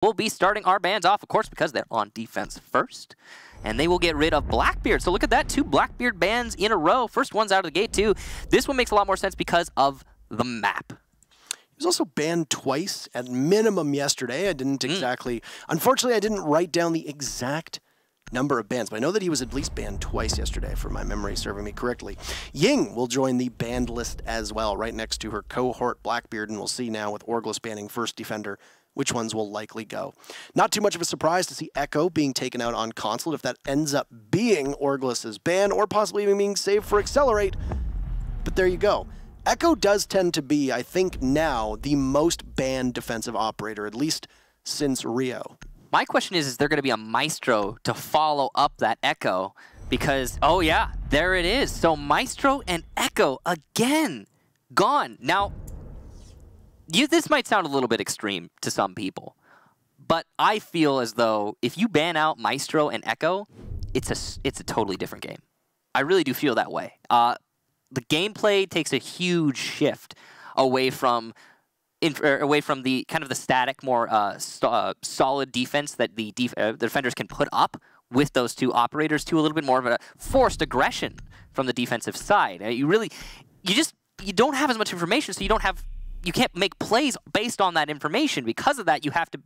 will be starting our bands off, of course, because they're on defense first. And they will get rid of Blackbeard. So look at that, 2 Blackbeard bans in a row. First one's out of the gate, too. This one makes a lot more sense because of the map. He was also banned twice at minimum yesterday. I didn't exactly... Unfortunately, I didn't write down the exact number of bans, but I know that he was at least banned twice yesterday, for my memory serving me correctly. Ying will join the banned list as well, right next to her cohort Blackbeard, and we'll see now with OrgLess banning first defender which ones will likely go. Not too much of a surprise to see Echo being taken out on console if that ends up being OrgLess's ban, or possibly even being saved for Excelerate. But there you go. Echo does tend to be, I think now, the most banned defensive operator, at least since Rio. My question is there going to be a Maestro to follow up that Echo? Because, oh yeah, there it is. So Maestro and Echo again gone. Now, this might sound a little bit extreme to some people, but I feel as though if you ban out Maestro and Echo, it's a totally different game. I really do feel that way. The gameplay takes a huge shift away from the kind of the static, more solid defense that the defenders can put up with those 2 operators to a little bit more of a forced aggression from the defensive side. You don't have as much information, so you can't make plays based on that information. Because of that, you have to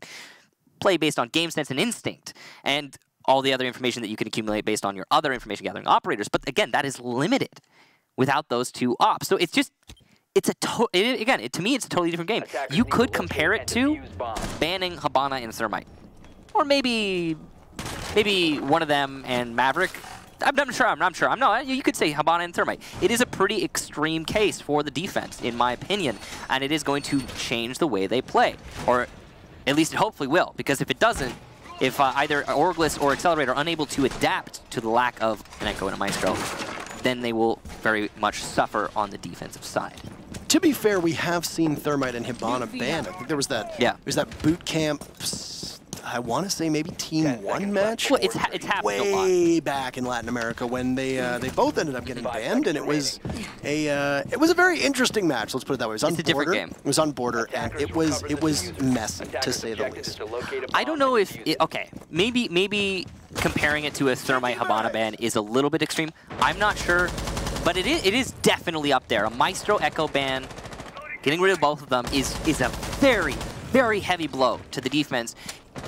play based on game sense and instinct, and all the other information that you can accumulate based on your other information gathering operators. But again, that is limited without those 2 ops. So it's just, again, to me, it's a totally different game. You could compare it to banning Hibana and Thermite, or maybe one of them and Maverick. I'm not sure. You could say Hibana and Thermite. It is a pretty extreme case for the defense, in my opinion, and it is going to change the way they play, or at least it hopefully will, because if it doesn't, if either OrgLess or Excelerate are unable to adapt to the lack of an Echo and a Maestro, then they will very much suffer on the defensive side. To be fair, we have seen Thermite and Hibana banned. I think there was that, there's that boot camp, I want to say maybe Team 1 match. Well, it's happened way back in Latin America when they both ended up getting banned, and it was a very interesting match. Let's put it that way. It was on It's a different game. It was on border, and it was messy, to say the least. I don't know if maybe comparing it to a Thermite Hibana ban is a little bit extreme. I'm not sure, but it is definitely up there. A Maestro Echo ban, getting rid of both of them is a very, very heavy blow to the defense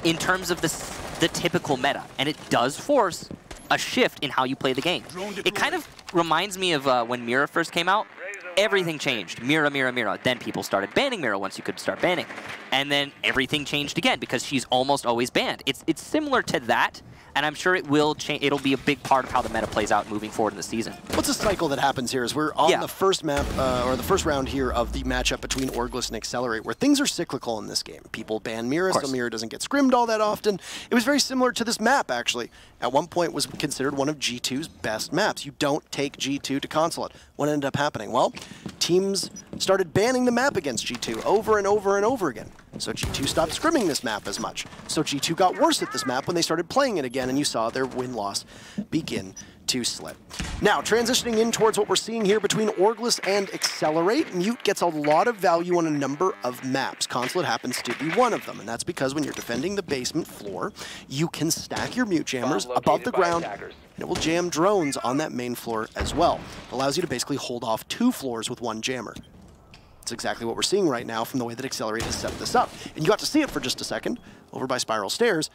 in terms of the typical meta, and it does force a shift in how you play the game. It kind of reminds me of when Mira first came out. Everything changed. Mira, Mira, Mira. Then people started banning Mira once you could start banning. And then everything changed again because she's almost always banned. It's similar to that, and I'm sure it will change. It'll be a big part of how the meta plays out moving forward in the season. What's a cycle that happens here is we're on the first map, or the first round here of the matchup between OrgLess and Excelerate, where things are cyclical in this game. People ban Mira, so Mira doesn't get scrimmed all that often. It was very similar to this map, actually. At one point, it was considered one of G2's best maps. You don't take G2 to console it. What ended up happening? Well, teams started banning the map against G2 over and over and over again. So G2 stopped scrimming this map as much. So G2 got worse at this map when they started playing it again, and you saw their win-loss begin to slip. Now, transitioning in towards what we're seeing here between OrgLess and Excelerate, Mute gets a lot of value on a number of maps. Consulate happens to be one of them, and that's because when you're defending the basement floor, you can stack your Mute jammers above the ground, and it will jam drones on that main floor as well. It allows you to basically hold off 2 floors with 1 jammer. It's exactly what we're seeing right now from the way that Excelerate has set this up. And you got to see it for just a second over by Spiral Stairs,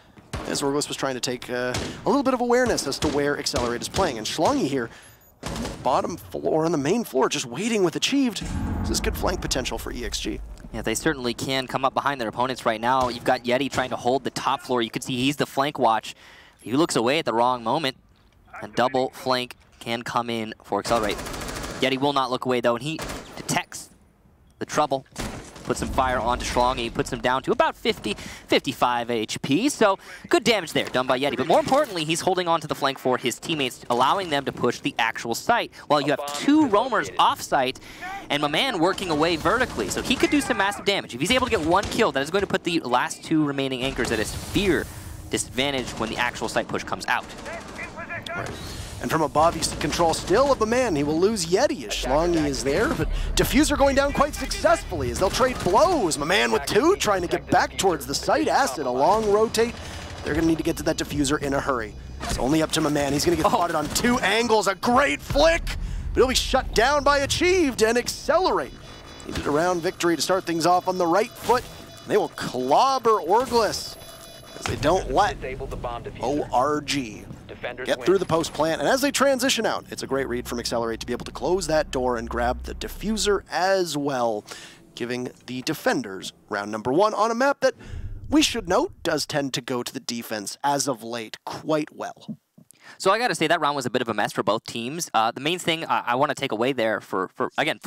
as OrgLess was trying to take a little bit of awareness as to where Excelerate is playing. And Schlongy here, bottom floor on the main floor, just waiting with Achieved. This is good flank potential for ExG. Yeah, they certainly can come up behind their opponents right now. You've got Yeti trying to hold the top floor. You can see he's the flank watch. He looks away at the wrong moment. A double flank can come in for Excelerate. Yeti will not look away, though, and he detects the trouble. Puts some fire onto Schlongy, puts him down to about 55 HP, so good damage there done by Yeti. But more importantly, he's holding on to the flank for his teammates, allowing them to push the actual site, while you have 2 roamers off-site, and my man working away vertically. So he could do some massive damage. If he's able to get 1 kill, that is going to put the last 2 remaining anchors at a severe disadvantage when the actual site push comes out. Right. And from above, you see control still of Man. He will lose Yeti as Schlongy is there, but Diffuser going down quite successfully as they'll trade blows. Man with 2 trying to get back towards the site. Acid, a long rotate. They're going to need to get to that Diffuser in a hurry. It's only up to Man. He's going to get spotted on 2 angles. A great flick, but he'll be shut down by Achieved and Accelerate. Needed a round victory to start things off on the right foot. They will clobber OrgLess as they don't let ORG get through the post plant. And as they transition out, it's a great read from Excelerate to be able to close that door and grab the Diffuser as well, giving the defenders round number 1 on a map that we should note does tend to go to the defense as of late quite well. So I got to say that round was a bit of a mess for both teams. The main thing I want to take away there for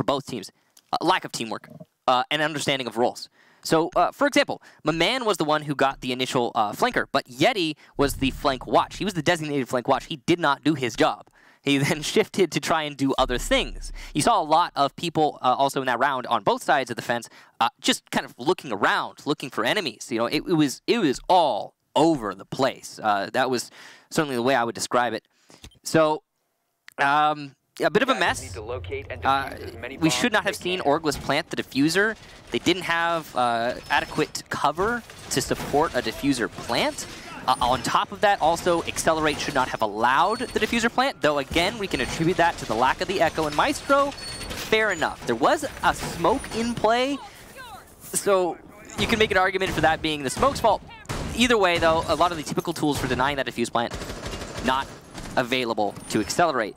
both teams, lack of teamwork and understanding of roles. So, for example, Man was the one who got the initial flanker, but Yeti was the flank watch. He was the designated flank watch. He did not do his job. He then shifted to try and do other things. You saw a lot of people also in that round on both sides of the fence just kind of looking around, looking for enemies. You know, it was all over the place. That was certainly the way I would describe it. So, a bit of a mess. We should not have seen OrgLess plant the Diffuser. They didn't have adequate cover to support a Diffuser plant. On top of that, also, Excelerate should not have allowed the Diffuser plant, though again, we can attribute that to the lack of the Echo and Maestro. Fair enough. There was a smoke in play, so you can make an argument for that being the smoke's fault. Either way, though, a lot of the typical tools for denying that Diffuse plant not available to Excelerate.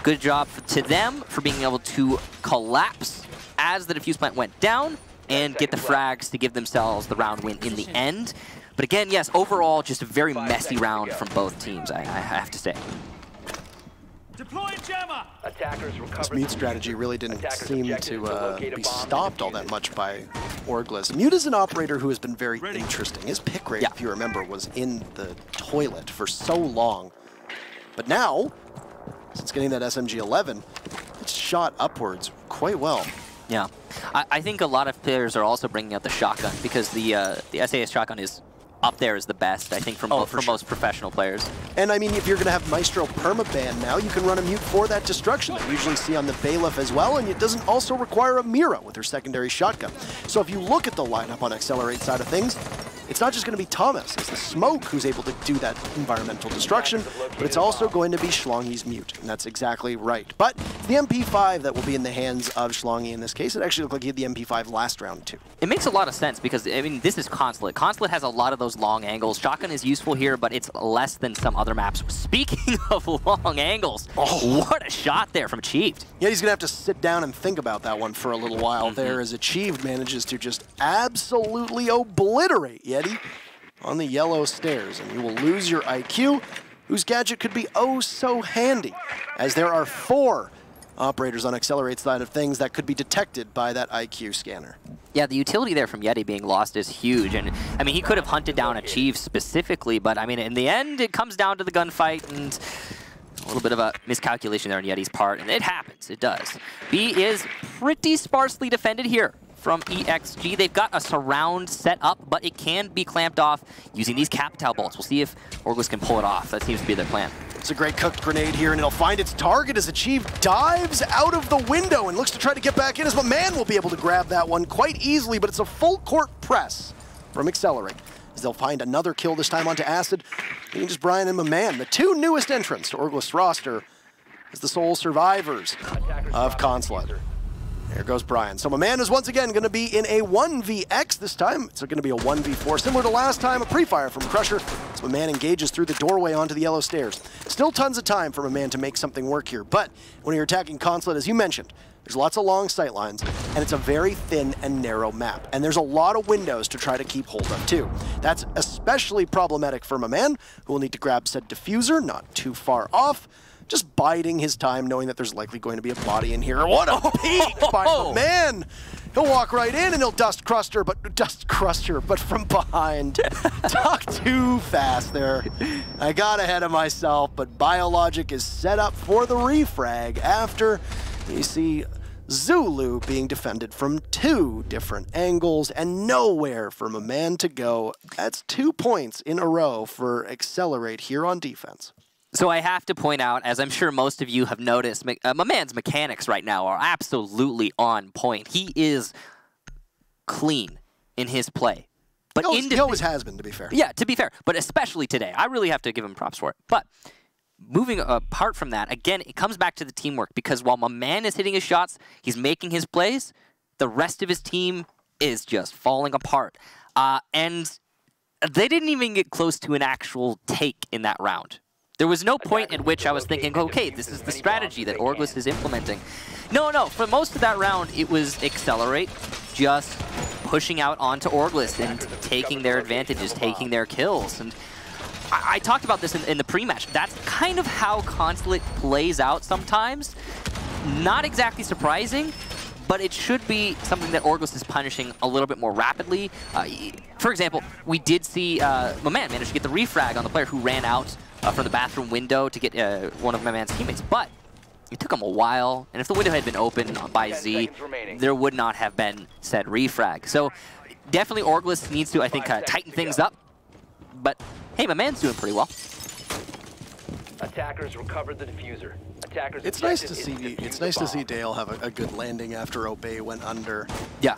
Good job to them for being able to collapse as the Diffuse plant went down and get the frags to give themselves the round win in the end. But again, yes, overall, just a very messy round from both teams, I have to say. This mute strategy really didn't seem to be stopped all that much by OrgLess. Mute is an operator who has been very interesting. His pick rate, if you remember, was in the toilet for so long. But now, since getting that SMG-11, it's shot upwards quite well. Yeah, I think a lot of players are also bringing out the shotgun because the SAS shotgun is up there as the best, I think, for most professional players. And I mean, if you're going to have Maestro permaban now, you can run a mute for that destruction that we usually see on the Bailiff as well, and it doesn't also require a Mira with her secondary shotgun. So if you look at the lineup on Accelerate side of things, it's not just going to be Thomas, it's the Smoke who's able to do that environmental destruction, but it's also going to be Schlongy's mute, and that's exactly right. But the MP5 that will be in the hands of Schlongy in this case, it actually looked like he had the MP5 last round too. It makes a lot of sense because, I mean, this is Consulate. Consulate has a lot of those long angles. Shotgun is useful here, but it's less than some other maps. Speaking of long angles, what a shot there from Achieved. Yeah, he's going to have to sit down and think about that one for a little while there as Achieved manages to just absolutely obliterate Yeti on the yellow stairs, and you will lose your IQ, whose gadget could be oh so handy, as there are 4 operators on Accelerate's side of things that could be detected by that IQ scanner. Yeah, the utility there from Yeti being lost is huge, and I mean, he could have hunted down Achieve specifically, but I mean, in the end, it comes down to the gunfight, and a little bit of a miscalculation there on Yeti's part, and it happens, it does. B is pretty sparsely defended here from ExG. They've got a surround set up, but it can be clamped off using these Capital bolts. We'll see if OrgLess can pull it off. That seems to be their plan. It's a great cooked grenade here, and it'll find its target as Achieved dives out of the window and looks to try to get back in, as Man will be able to grab that one quite easily, but it's a full court press from Accelerate, as they'll find another kill this time onto Acid. And just Brian and Man, the 2 newest entrants to OrgLess roster, as the sole survivors of Consulate. There goes Brian. So Man is once again going to be in a 1vx. This time it's going to be a 1v4. Similar to last time, a pre-fire from Crusher. So Man engages through the doorway onto the yellow stairs. Still tons of time for Man to make something work here. But when you're attacking Consulate, as you mentioned, there's lots of long sight lines, and it's a very thin and narrow map. And there's a lot of windows to try to keep hold of too. That's especially problematic for Man, who will need to grab said Diffuser, not too far off. Just biding his time, knowing that there's likely going to be a body in here. What a peek by Man! He'll walk right in and he'll dust Crusher, but from behind. Talk too fast there. I got ahead of myself, but Biologic is set up for the refrag after you see Zulu being defended from 2 different angles and nowhere for Man to go. That's 2 points in a row for Accelerate here on defense. So I have to point out, as I'm sure most of you have noticed, my man's mechanics right now are absolutely on point. He is clean in his play. But he always has been, to be fair. Yeah, to be fair. But especially today. I really have to give him props for it. But moving apart from that, again, it comes back to the teamwork. Because while my man is hitting his shots, he's making his plays, the rest of his team is just falling apart. And they didn't even get close to an actual take in that round. There was no point at which I was thinking, okay, this is the strategy that OrgLess is implementing. No, for most of that round, it was Excelerate just pushing out onto OrgLess and taking their advantages, taking their kills. And I talked about this in the pre-match. That's kind of how Consulate plays out sometimes. Not exactly surprising, but it should be something that OrgLess is punishing a little bit more rapidly. For example, we did see my man manage to get the refrag on the player who ran out from the bathroom window to get one of my man's teammates, but it took him a while, and if the window had been open by Z, there would not have been said refrag. So definitely OrgLess needs to, I think, tighten things up, but hey, my man's doing pretty well. Attackers recovered the diffuser. Attackers. It's nice to see. It's nice to see Dale have a good landing after Obey went under. Yeah.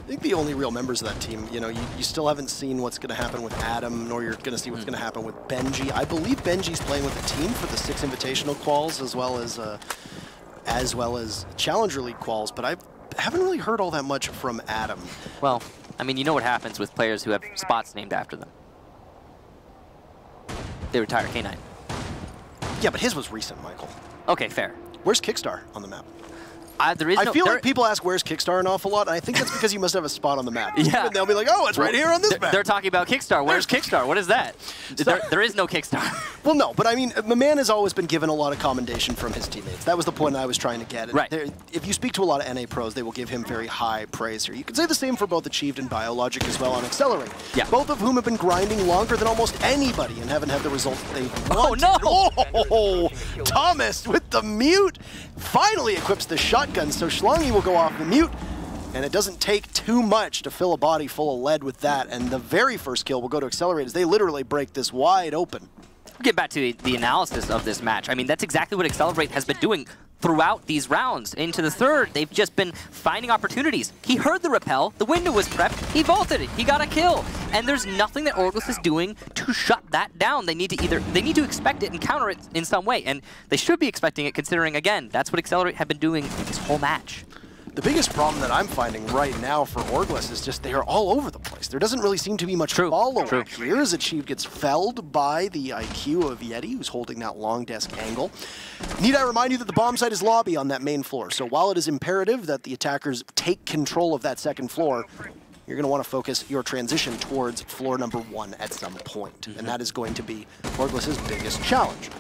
I think the only real members of that team, you know, you still haven't seen what's going to happen with Adam, nor you're going to see what's going to happen with Benji. I believe Benji's playing with the team for the 6 Invitational quals as well as Challenger League quals, but I haven't really heard all that much from Adam. Well, I mean, you know what happens with players who have spots named after them. They retire K9. Yeah, but his was recent, Michael. Okay, fair. Where's Kickstar on the map? I feel like people ask where's Kickstar an awful lot, and I think that's because you must have a spot on the map. Yeah. And they'll be like, oh, it's right here on this map. They're talking about Kickstar. Where's Kickstar? What is that? There is no Kickstar. Well, no, but I mean, my man has always been given a lot of commendation from his teammates. That was the point I was trying to get. Right. If you speak to a lot of NA pros, they will give him very high praise here. You could say the same for both Achieved and Biologic as well on Accelerate. Yeah. Both of whom have been grinding longer than almost anybody and haven't had the results they've wanted. Oh, no! Oh, Thomas with the mute finally equips the shotgun, so Schlange will go off the mute, and it doesn't take too much to fill a body full of lead with that, and the very first kill will go to Accelerate as they literally break this wide open. Get back to the analysis of this match. I mean, that's exactly what Excelerate has been doing throughout these rounds. Into the third, they've just been finding opportunities. He heard the rappel, the window was prepped, he vaulted it, he got a kill. And there's nothing that OrgLess is doing to shut that down. They need to expect it and counter it in some way. And they should be expecting it, considering, again, that's what Excelerate have been doing this whole match. The biggest problem that I'm finding right now for OrgLess is just they are all over the place. There doesn't really seem to be much follow here as Achieve gets felled by the IQ of Yeti, who's holding that long desk angle. Need I remind you that the bomb site is lobby on that main floor, so while it is imperative that the attackers take control of that second floor, you're going to want to focus your transition towards floor number 1 at some point. And that is going to be OrgLess's biggest challenge.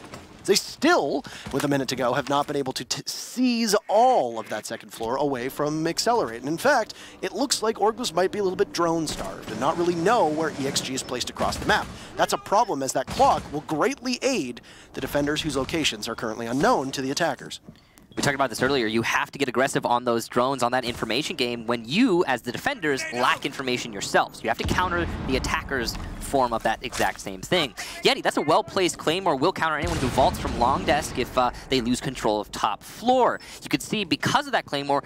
They still, with a minute to go, have not been able to seize all of that second floor away from Accelerate. And in fact, it looks like OrgLess might be a little bit drone-starved and not really know where ExG is placed across the map. That's a problem, as that clock will greatly aid the defenders whose locations are currently unknown to the attackers. We talked about this earlier. You have to get aggressive on those drones, on that information game, when you, as the defenders, lack information yourselves. You have to counter the attacker's form of that exact same thing. Yeti, that's a well-placed Claymore. Will counter anyone who vaults from long desk if they lose control of top floor. You can see, because of that Claymore,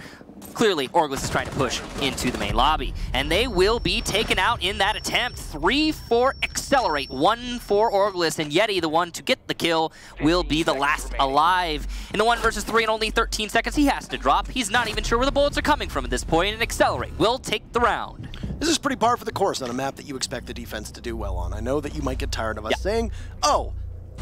clearly OrgLess is trying to push into the main lobby. And they will be taken out in that attempt. 3 for Accelerate, 1 for OrgLess, and Yeti, the one to get the kill, will be the last alive. In the 1 versus 3 in only 13 seconds, he has to drop. He's not even sure where the bullets are coming from at this point, and Accelerate will take the round. This is pretty par for the course on a map that you expect the defense to do well on. I know that you might get tired of us saying, oh,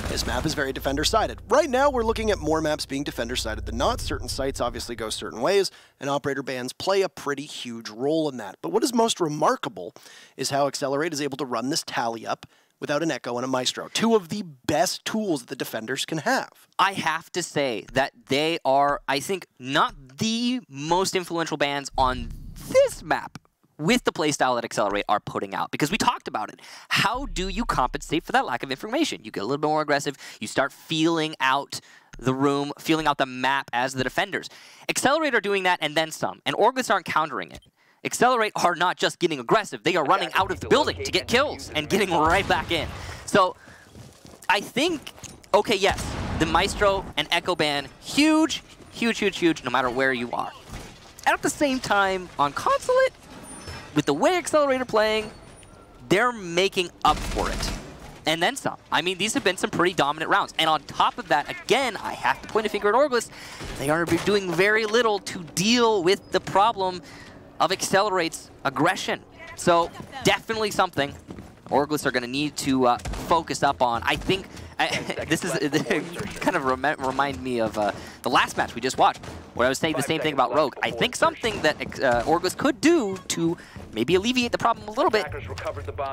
this map is very defender-sided. Right now, we're looking at more maps being defender-sided than not. Certain sites obviously go certain ways, and operator bans play a pretty huge role in that. But what is most remarkable is how Accelerate is able to run this tally up without an Echo and a Maestro. 2 of the best tools that the defenders can have. I have to say that they are, I think, not the most influential bans on this map with the playstyle that Accelerate are putting out, because we talked about it. How do you compensate for that lack of information? You get a little bit more aggressive, you start feeling out the room, feeling out the map as the defenders. Accelerate are doing that and then some, and OrgLess aren't countering it. Accelerate are not just getting aggressive, they are running out of the building to get kills and getting right back in. So I think okay, yes, the Maestro and Echo ban, huge, huge, huge, huge, no matter where you are. And at the same time, on Consulate, with the way Excelerate are playing, they're making up for it. And then some. I mean, these have been some pretty dominant rounds. And on top of that, again, I have to point a finger at OrgLess. They are doing very little to deal with the problem of Accelerate's aggression. So definitely something OrgLess are going to need to focus up on. I think this is kind of remind me of the last match we just watched, where I was saying the same thing about Rogue. I think something that OrgLess could do to maybe alleviate the problem a little bit,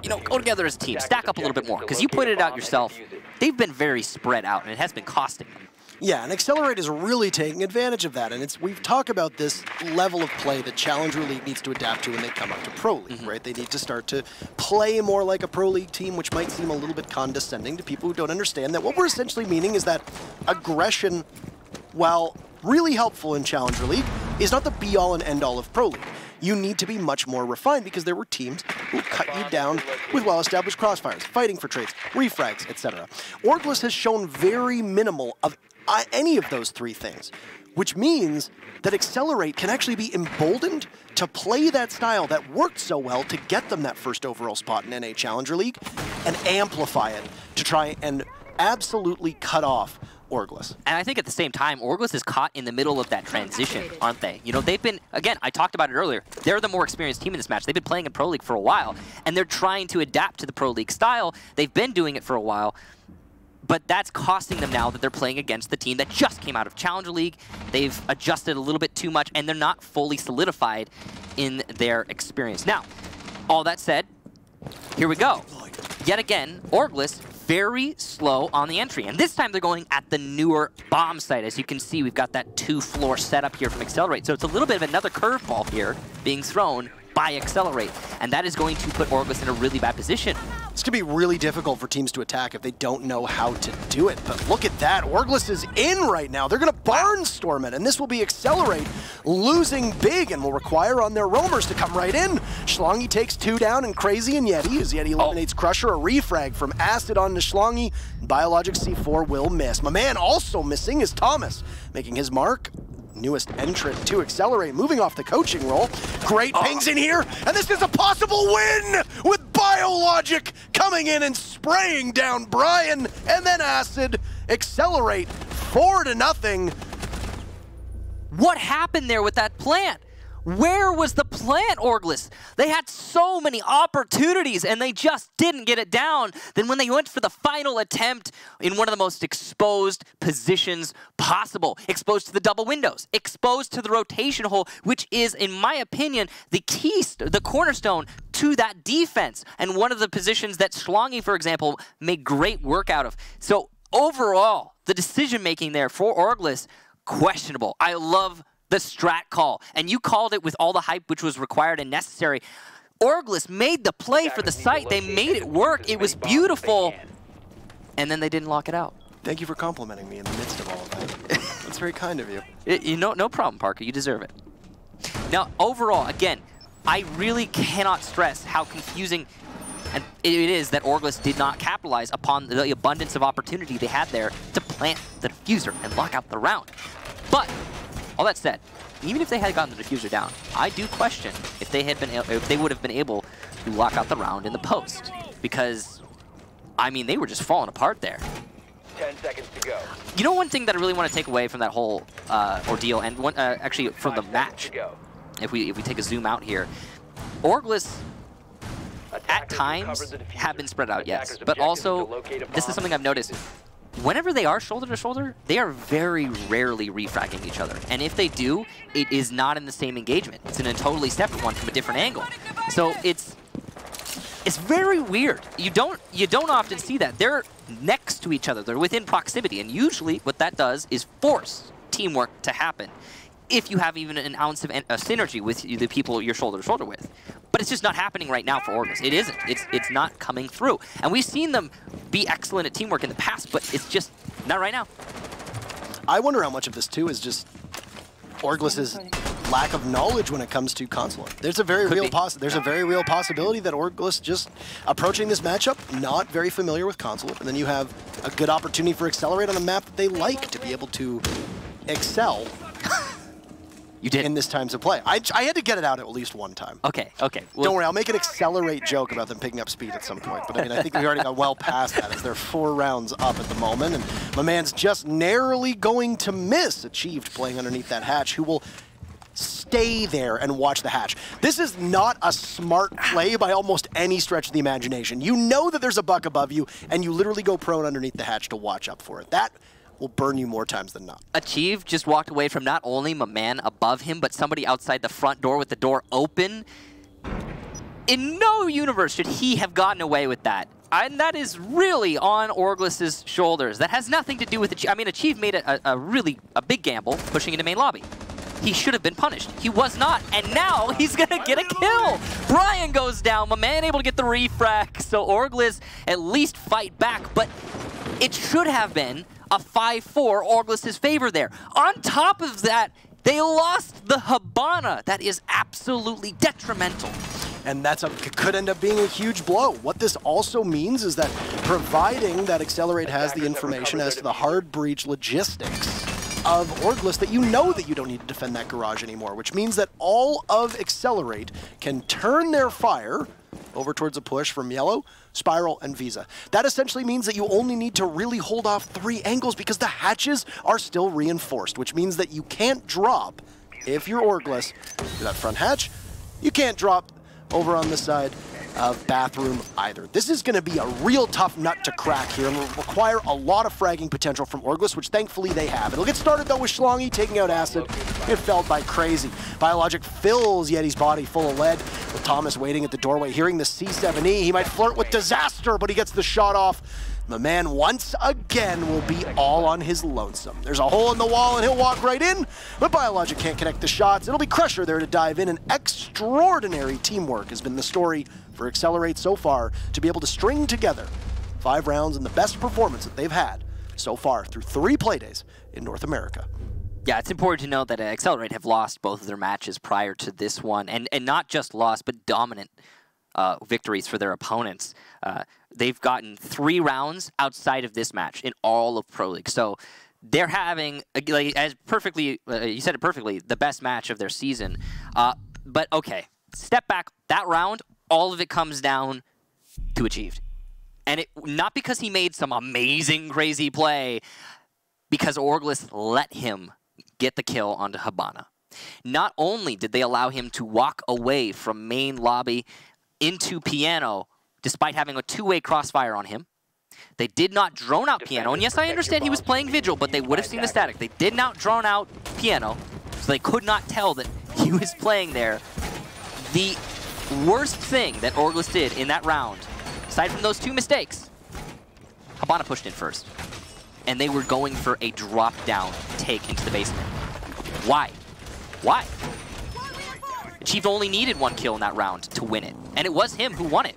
you know, go together as a team, stack up a little bit more. Because you pointed it out yourself, they've been very spread out, and it has been costing them. Yeah, and Excelerate is really taking advantage of that, and we've talked about this level of play that Challenger League needs to adapt to when they come up to Pro League, right? They need to start to play more like a Pro League team, which might seem a little bit condescending to people who don't understand that what we're essentially meaning is that aggression, while really helpful in Challenger League, is not the be-all and end-all of Pro League. You need to be much more refined because there were teams who cut you down with well-established crossfires, fighting for trades, refrags, etc. OrgLess has shown very minimal of any of those three things, which means that Excelerate can actually be emboldened to play that style that worked so well to get them that first overall spot in NA Challenger League and amplify it to try and absolutely cut off OrgLess. And I think at the same time, OrgLess is caught in the middle of that transition, aren't they? You know, they've been, again, I talked about it earlier, they're the more experienced team in this match. They've been playing in Pro League for a while, and they're trying to adapt to the Pro League style. They've been doing it for a while, but that's costing them now that they're playing against the team that just came out of Challenger League. They've adjusted a little bit too much, and they're not fully solidified in their experience. Now, all that said, here we go. Yet again, OrgLess very slow on the entry. And this time they're going at the newer bomb site. As you can see, we've got that 2-floor setup here from Excelerate. So it's a little bit of another curveball here being thrown by Excelerate. And that is going to put OrgLess in a really bad position. It's going to be really difficult for teams to attack if they don't know how to do it. But look at that. OrgLess is in right now. They're going to barnstorm it. And this will be Excelerate losing big and will require on their roamers to come right in. Schlongy takes 2 down and Crazy and Yeti as Yeti eliminates Crusher. A refrag from Acid on to Schlongy. Biologic C4 will miss. My man also missing is Thomas, making his mark. Newest entrant to Excelerate, moving off the coaching role. Great pings in here, and this is a possible win with Biologic coming in and spraying down Brian, and then Acid. Excelerate 4-0. What happened there with that plant? Where was the plant, OrgLess? They had so many opportunities and they just didn't get it down. Then when they went for the final attempt in one of the most exposed positions possible, exposed to the double windows, exposed to the rotation hole, which is, in my opinion, the key, the cornerstone to that defense. And one of the positions that Schlongy, for example, made great work out of. So overall, the decision-making there for OrgLess, questionable. I love the strat call, and you called it with all the hype which was required and necessary. OrgLess made the play for the site. They made it work. It was beautiful, and then they didn't lock it out. Thank you for complimenting me in the midst of all of that. That's very kind of you. You know, no problem, Parker. You deserve it. Now, overall, again, I really cannot stress how confusing and it is that OrgLess did not capitalize upon the abundance of opportunity they had there to plant the diffuser and lock out the round. But all that said, even if they had gotten the diffuser down, I do question if they had been if they would have been able to lock out the round in the post, because I mean they were just falling apart there. 10 seconds to go. You know, one thing that I really want to take away from that whole ordeal, and one, actually from the match, if we take a zoom out here, OrgLess at times have been spread out, yes, but also this is something I've noticed. Whenever they are shoulder to shoulder, they are very rarely refragging each other. And if they do, it is not in the same engagement. It's in a totally separate one from a different angle. So it's very weird. You don't often see that. They're next to each other. They're within proximity. And usually what that does is force teamwork to happen, if you have even an ounce of synergy with the people you're shoulder to shoulder with. But it's just not happening right now for OrgLess. It isn't. It's not coming through. And we've seen them be excellent at teamwork in the past, but it's just not right now. I wonder how much of this, too, is just OrgLess's lack of knowledge when it comes to console. There's a very real possibility that OrgLess just approaching this matchup not very familiar with console, and then you have a good opportunity for Excelerate on a map that they like to be able to excel. You did. In this times of play. I had to get it out at least one time. Okay, okay. Well, don't worry, I'll make an Excelerate joke about them picking up speed at some point. But I mean, I think we already got well past that as they're 4 rounds up at the moment. And my man's just narrowly going to miss Achieved playing underneath that hatch, who will stay there and watch the hatch. This is not a smart play by almost any stretch of the imagination. You know that there's a buck above you, and you literally go prone underneath the hatch to watch up for it. That will burn you more times than not. Achieve just walked away from not only my man above him, but somebody outside the front door with the door open. In no universe should he have gotten away with that. And that is really on OrgLess's shoulders. That has nothing to do with Achieve. I mean, Achieve made a really big gamble pushing into main lobby. He should have been punished. He was not, and now he's gonna get a kill. Brian goes down, my man able to get the refrag, so OrgLess at least fight back, but it should have been a 5-4 OrgLess's favor there. On top of that, they lost the Habana. That is absolutely detrimental. And that's could end up being a huge blow. What this also means is that providing that Excelerate has the information as to the hard breach logistics of OrgLess, that you know that you don't need to defend that garage anymore, which means that all of Excelerate can turn their fire over towards a push from Yellow, Spiral, and Visa. That essentially means that you only need to really hold off 3 angles because the hatches are still reinforced, which means that you can't drop, if you're OrgLess, that front hatch, you can't drop over on the side of Bathroom either. This is going to be a real tough nut to crack here and will require a lot of fragging potential from OrgLess, which thankfully they have. It'll get started though with Schlongy taking out Acid. It felt like crazy. Biologic fills Yeti's body full of lead, with Thomas waiting at the doorway, hearing the C7E. He might flirt with disaster, but he gets the shot off. The man once again will be all on his lonesome. There's a hole in the wall and he'll walk right in, but Biologic can't connect the shots. It'll be Crusher there to dive in, and extraordinary teamwork has been the story for Excelerate so far to be able to string together 5 rounds and the best performance that they've had so far through 3 playdays in North America. Yeah, it's important to note that Excelerate have lost both of their matches prior to this one, and not just lost, but dominant victories for their opponents. They've gotten 3 rounds outside of this match in all of Pro League. So they're having, like, as perfectly, you said it perfectly, the best match of their season. But okay, step back. That round, all of it comes down to Achieved. And it not because he made some amazing, crazy play, because OrgLess let him get the kill onto Habana. Not only did they allow him to walk away from main lobby into Piano, despite having a 2-way crossfire on him. They did not drone out Piano, and yes, I understand he was playing Vigil, but they would have seen the static. They did not drone out Piano, so they could not tell that he was playing there. The worst thing that OrgLess did in that round, aside from those 2 mistakes, Habana pushed in first, and they were going for a drop-down take into the basement. Why? Why? Achieved only needed 1 kill in that round to win it, and it was him who won it.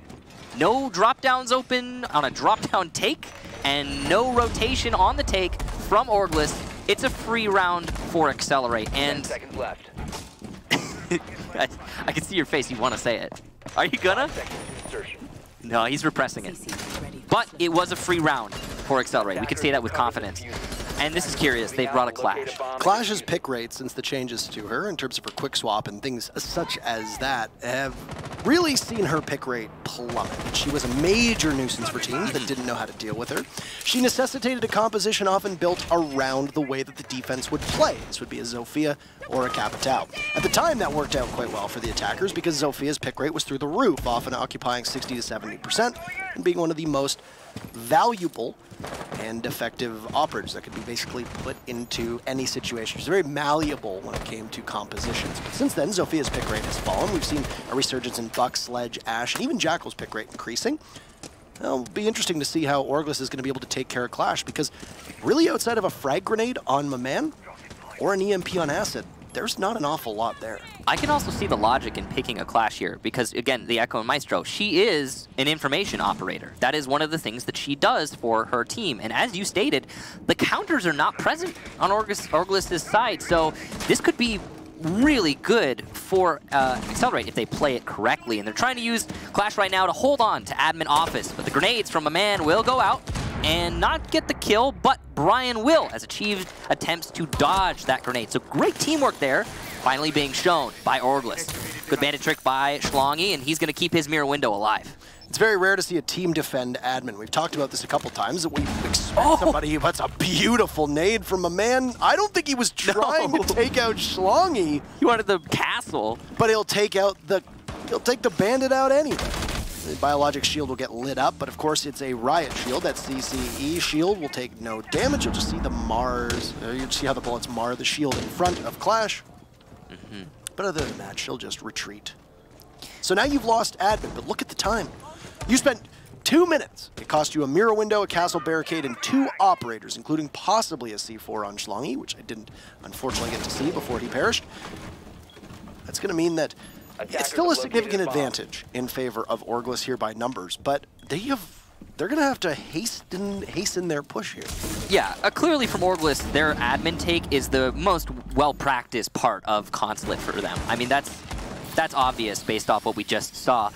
No drop-downs open on a drop-down take, and no rotation on the take from OrgLess. It's a free round for Excelerate, and 10 seconds left. I can see your face, you want to say it. Are you gonna? No, he's repressing it. But it was a free round for Excelerate. We can say that with confidence. And this is curious, they brought a Clash. Clash's pick rate since the changes to her in terms of her quick swap and things such as that have really seen her pick rate plummet. She was a major nuisance for teams that didn't know how to deal with her. She necessitated a composition often built around the way that the defense would play. This would be a Zofia or a Capitao. At the time, that worked out quite well for the attackers because Zofia's pick rate was through the roof, often occupying 60 to 70% and being one of the most valuable and effective operators that could be basically put into any situation. She's very malleable when it came to compositions. But since then, Zofia's pick rate has fallen. We've seen a resurgence in Buck, Sledge, Ash, and even Jackal's pick rate increasing. It'll be interesting to see how OrgLess is going to be able to take care of Clash, because really outside of a frag grenade on Maman or an EMP on Acid, there's not an awful lot there. I can also see the logic in picking a Clash here because, again, the Echo and Maestro, she is an information operator. That is one of the things that she does for her team. And as you stated, the counters are not present on OrgLess's side, so this could be really good for Excelerate if they play it correctly. And they're trying to use Clash right now to hold on to admin office. But the grenades from a man will go out and not get the kill, but Brian will, has achieved attempts to dodge that grenade. So great teamwork there, finally being shown by OrgLess. Good bandit trick by Schlongy, and he's going to keep his mirror window alive. It's very rare to see a team defend admin. We've talked about this a couple times, that we expect somebody, that's a beautiful nade from a man. I don't think he was trying to take out Schlongy. He wanted the castle. But he'll take the bandit out anyway. The biologic shield will get lit up, but of course it's a riot shield. That CCE shield will take no damage. You'll just see the Mars, you'll see how the bullets mar the shield in front of Clash. But other than that, she'll just retreat. So now you've lost admin, but look at the time. You spent 2 minutes. It cost you a mirror window, a castle barricade, and 2 operators, including possibly a C4 on Schlongy, which I didn't unfortunately get to see before he perished. That's going to mean that it's still a significant advantage in favor of OrgLess here by numbers, but they're going to have to hasten their push here. Yeah, clearly from OrgLess, their admin take is the most well-practiced part of Consulate for them. I mean, that's obvious based off what we just saw.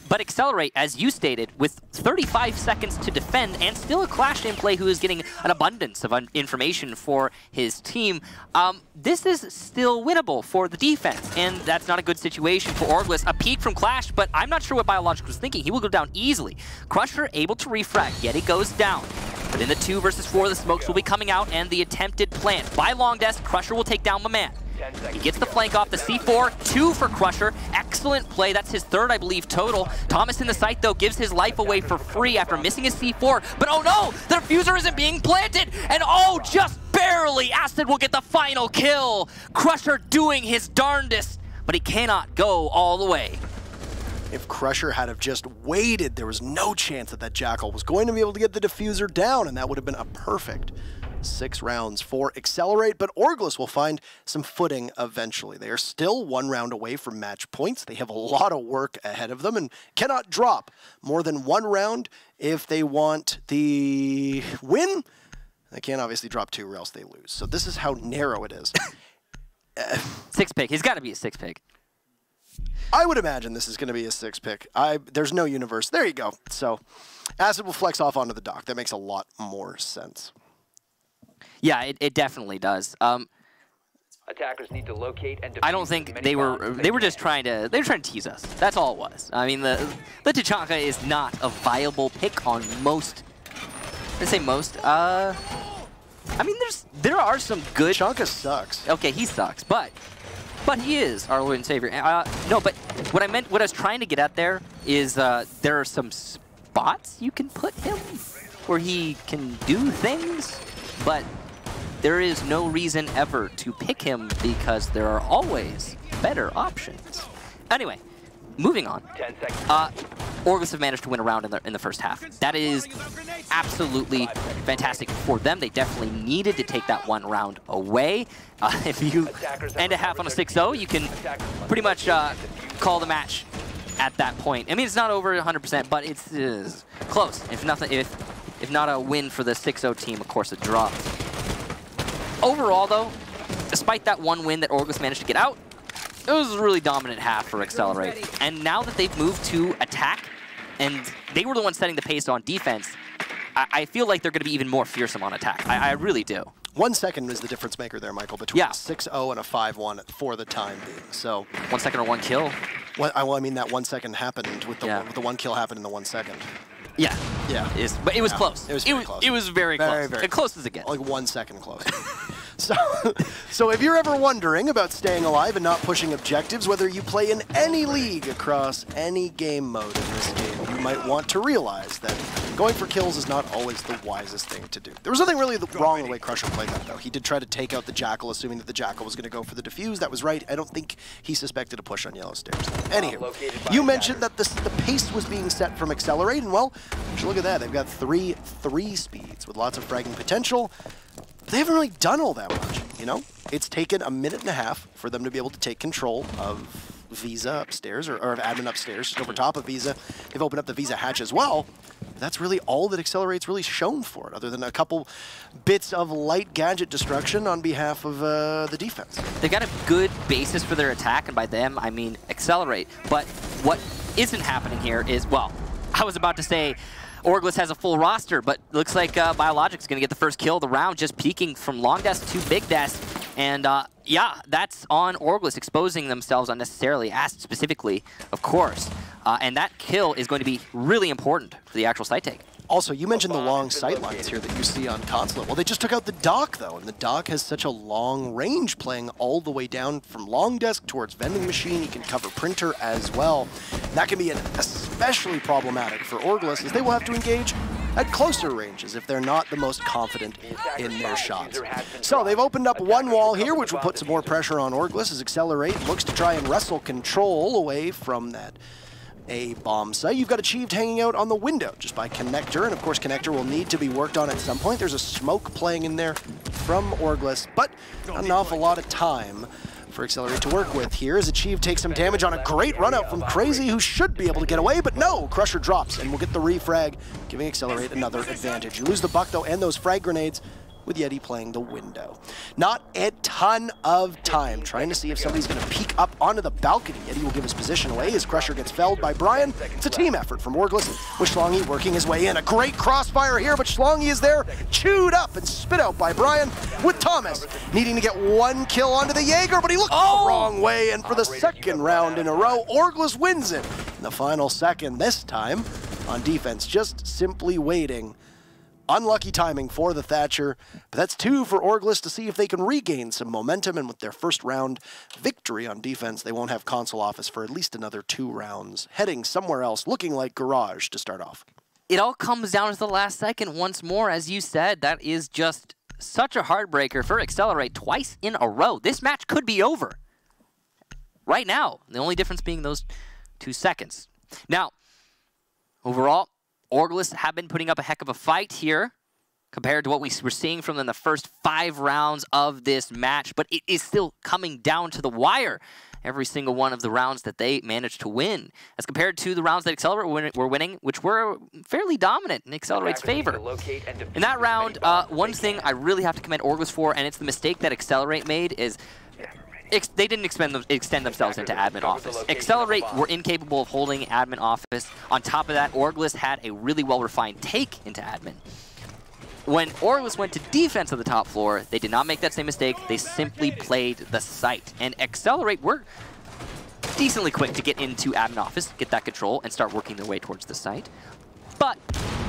But Excelerate, as you stated, with 35 seconds to defend and still a Clash in play who is getting an abundance of information for his team, this is still winnable for the defense, and that's not a good situation for OrgLess. A peek from Clash, but I'm not sure what Biologic was thinking. He will go down easily. Crusher able to refrag, yet he goes down. But in the 2 versus 4, the smokes will be coming out, and the attempted plant by Long Desk, Crusher will take down my man. He gets the flank off the C4, 2 for Crusher. Excellent play, that's his 3rd, I believe, total. Thomas in the site, though, gives his life away for free after missing his C4. But oh no, the diffuser isn't being planted! And oh, just barely, Acid will get the final kill. Crusher doing his darndest, but he cannot go all the way. If Crusher had have just waited, there was no chance that that Jackal was going to be able to get the diffuser down, and that would have been a perfect 6 rounds for Excelerate, but OrgLess will find some footing eventually. They are still 1 round away from match points. They have a lot of work ahead of them and cannot drop more than 1 round if they want the win. They can't obviously drop 2 or else they lose. So this is how narrow it is. 6 pick, he's got to be a 6 pick. I would imagine this is going to be a 6 pick. There's no universe. There you go. So Acid will flex off onto the dock. That makes a lot more sense. Yeah, it definitely does. Attackers need to locate and I don't think they were just trying to tease us. That's all it was. I mean, the Tachanka is not a viable pick on most. Let's say most. I mean, there are some good. Tachanka sucks. Okay, he sucks, but he is our Lord and Savior. No, but what I was trying to get at there is there are some spots you can put him where he can do things, but there is no reason ever to pick him because there are always better options. Anyway, moving on. 10 seconds. OrgLess have managed to win a round in the first half. That is absolutely fantastic for them. They definitely needed to take that 1 round away. If you end a half on a 6-0, you can pretty much call the match at that point. I mean, it's not over 100%, but it's close. If not a win for the 6-0 team, of course, a draw. Overall, though, despite that 1 win that OrgLess managed to get out, it was a really dominant half for Excelerate. And now that they've moved to attack, and they were the ones setting the pace on defense, I feel like they're going to be even more fearsome on attack. I really do. 1 second is the difference maker there, Michael, between a 6-0 and a 5-1 for the time being. So 1 second or 1 kill. Well, I mean that 1 second happened with the 1 kill happened in the 1 second. Yeah. Yeah. But it was close. It was very close. It was very close. Very as close as it gets. Like 1 second close. So if you're ever wondering about staying alive and not pushing objectives, whether you play in any league across any game mode in this game, you might want to realize that going for kills is not always the wisest thing to do. There was nothing really wrong with the way Crusher played that, though. He did try to take out the Jackal, assuming that the Jackal was going to go for the defuse. That was right. I don't think he suspected a push on Yellow Stairs. Anywho, you mentioned that the pace was being set from Excelerate, and well, look at that. They've got 3 speeds with lots of fragging potential. They haven't really done all that much, you know? It's taken a minute and a half for them to be able to take control of Visa upstairs, or admin upstairs, just over top of Visa. They've opened up the Visa hatch as well. That's really all that Accelerate's really shown for it, other than a couple bits of light gadget destruction on behalf of the defense. They got a good basis for their attack, and by them, I mean Accelerate. But what isn't happening here is, well, I was about to say OrgLess has a full roster, but looks like Biologic's going to get the first kill of the round, just peeking from long desk to big desk. And yeah, that's on OrgLess, exposing themselves unnecessarily, asked specifically, of course. And that kill is going to be really important for the actual site take. Also, you mentioned the long sight lines here that you see on Consulate. Well, they just took out the dock, though, and the dock has such a long range, playing all the way down from long desk towards vending machine. You can cover printer as well. That can be especially problematic for OrgLess, as they will have to engage at closer ranges if they're not the most confident in their shots. So they've opened up one wall here, which will put some more pressure on OrgLess as Accelerate looks to try and wrestle control away from that a bomb site. You've got Achieved hanging out on the window just by Connector, and of course Connector will need to be worked on at some point. There's a smoke playing in there from OrgLess, but not an awful lot of time for Accelerate to work with here as Achieved takes some damage on a great run out from Crazy, who should be able to get away, but no! Crusher drops and will get the refrag, giving Accelerate another advantage. You lose the buck though and those frag grenades, with Yeti playing the window. Not a ton of time, trying to see if somebody's going to peek up onto the balcony. Yeti will give his position away as Crusher gets felled by Brian. It's a team effort from OrgLess, with Schlongy working his way in. A great crossfire here, but Schlongy is there, chewed up and spit out by Brian, with Thomas needing to get one kill onto the Jaeger, but he looked the wrong way, and for the second round in a row, OrgLess wins it in the final second, this time on defense, just simply waiting. Unlucky timing for the Thatcher, but that's two for OrgLess to see if they can regain some momentum, and with their first round victory on defense, they won't have console office for at least another 2 rounds, heading somewhere else, looking like Garage to start off. It all comes down to the last second once more, as you said. That is just such a heartbreaker for Accelerate twice in a row. This match could be over right now, the only difference being those 2 seconds. Now, overall, OrgLess have been putting up a heck of a fight here compared to what we were seeing from them in the first 5 rounds of this match, but it is still coming down to the wire. Every single one of the rounds that they managed to win, as compared to the rounds that Accelerate were winning, which were fairly dominant in Accelerate's favor. In that round, one thing I really have to commend OrgLess for, and it's the mistake that Accelerate made, is they didn't extend themselves into admin office. Accelerate were incapable of holding admin office. On top of that, OrgLess had a really well-refined take into admin. When OrgLess went to defense of the top floor, they did not make that same mistake. They simply played the site. And Accelerate were decently quick to get into admin office, get that control, and start working their way towards the site. But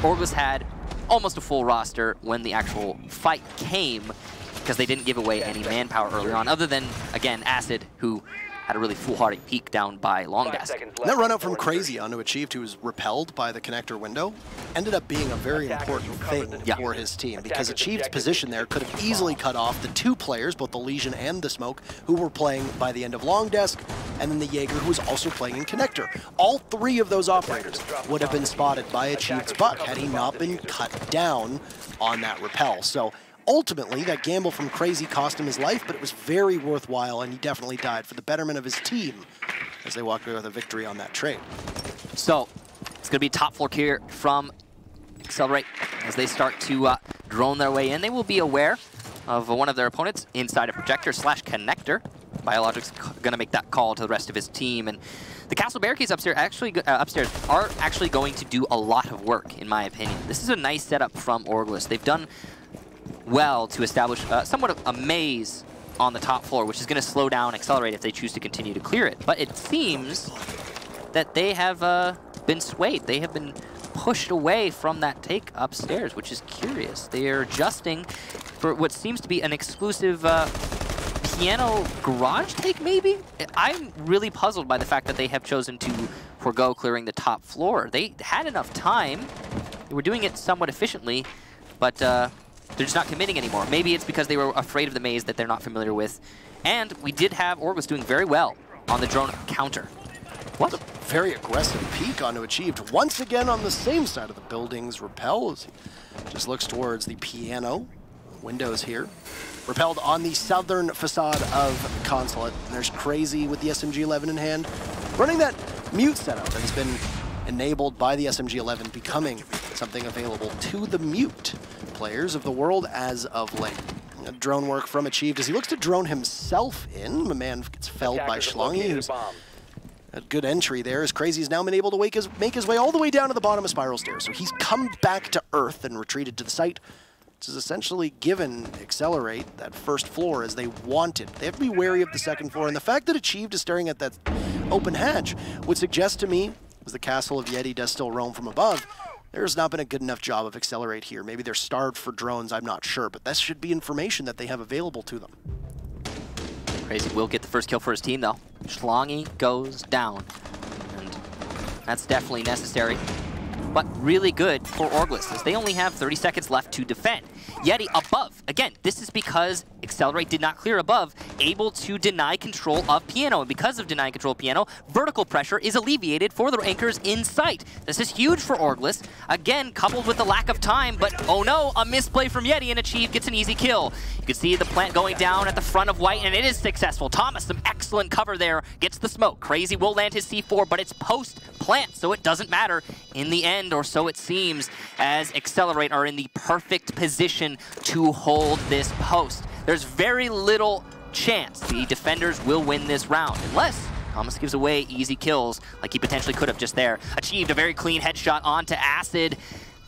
OrgLess had almost a full roster when the actual fight came, because they didn't give away any manpower early on, other than, again, Acid, who had a really foolhardy peek down by long desk. That run out from Crazy onto Achieved, who was repelled by the Connector window, ended up being a very important thing for his team, because Achieved's position there could have easily cut off the 2 players, both the Legion and the Smoke, who were playing by the end of long desk, and then the Jaeger, who was also playing in Connector. All 3 of those operators would have been spotted by Achieved's buck had he not been cut down on that repel. So ultimately, that gamble from Crazy cost him his life, but it was very worthwhile, and he definitely died for the betterment of his team as they walked away with a victory on that trade. So, it's going to be top floor here from Accelerate as they start to drone their way in. They will be aware of one of their opponents inside a projector / connector. Biologic's going to make that call to the rest of his team, and the Castle Barricades upstairs are actually going to do a lot of work, in my opinion. This is a nice setup from OrgLess. They've done well to establish somewhat of a maze on the top floor, which is going to slow down Accelerate if they choose to continue to clear it. But it seems that they have been swayed. They have been pushed away from that take upstairs, which is curious. They are adjusting for what seems to be an exclusive piano garage take, maybe? I'm really puzzled by the fact that they have chosen to forego clearing the top floor. They had enough time. They were doing it somewhat efficiently, but they're just not committing anymore. Maybe it's because they were afraid of the maze that they're not familiar with. And we did have OrgLess doing very well on the drone counter. What? A very aggressive peek onto Achieved. Once again on the same side of the building's repel as he just looks towards the piano windows here. Repelled on the southern facade of Consulate. And there's Crazy with the SMG-11 in hand, running that mute setup that has been enabled by the SMG-11, becoming something available to the mute players of the world as of late. Drone work from Achieved as he looks to drone himself in. The man gets felled by Schlongy. A good entry there, as Crazy's now been able to make his way all the way down to the bottom of Spiral Stairs. So he's come back to Earth and retreated to the site, which is essentially given Accelerate that first floor as they wanted. They have to be wary of the second floor, and the fact that Achieved is staring at that open hatch would suggest to me, as the castle of Yeti does still roam from above, there's not been a good enough job of Accelerate here. Maybe they're starved for drones, I'm not sure, but that should be information that they have available to them. Crazy will get the first kill for his team, though. Schlongy goes down, and that's definitely necessary. But really good for OrgLess, as they only have 30 seconds left to defend. Yeti above. Again, this is because Accelerate did not clear above, able to deny control of Piano. And because of denying control of Piano, vertical pressure is alleviated for the anchors in sight. This is huge for OrgLess. Again, coupled with the lack of time, but oh no, a misplay from Yeti, and Achieve gets an easy kill. You can see the plant going down at the front of White, and it is successful. Thomas, some excellent cover there, gets the smoke. Crazy will land his C4, but it's post-plant, so it doesn't matter in the end, or so it seems, as Accelerate are in the perfect position to hold this post. There's very little chance the defenders will win this round, unless Thomas gives away easy kills like he potentially could have just there. Achieved a very clean headshot onto Acid,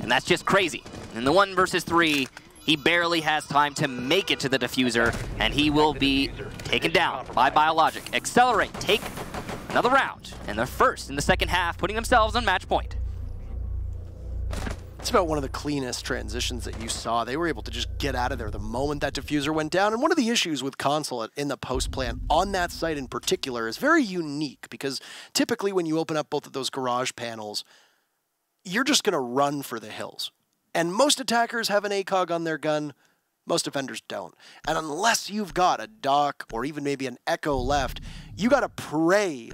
and that's just Crazy. In the 1 versus 3, he barely has time to make it to the diffuser, and he will be taken down by Biologic. Accelerate take another round, and they're first in the second half, putting themselves on match point. It's about one of the cleanest transitions that you saw. They were able to just get out of there the moment that diffuser went down. And one of the issues with Consulate in the post plant on that site in particular is very unique, because typically when you open up both of those garage panels, you're just going to run for the hills. And most attackers have an ACOG on their gun. Most defenders don't. And unless you've got a Doc or even maybe an Echo left, you got to pray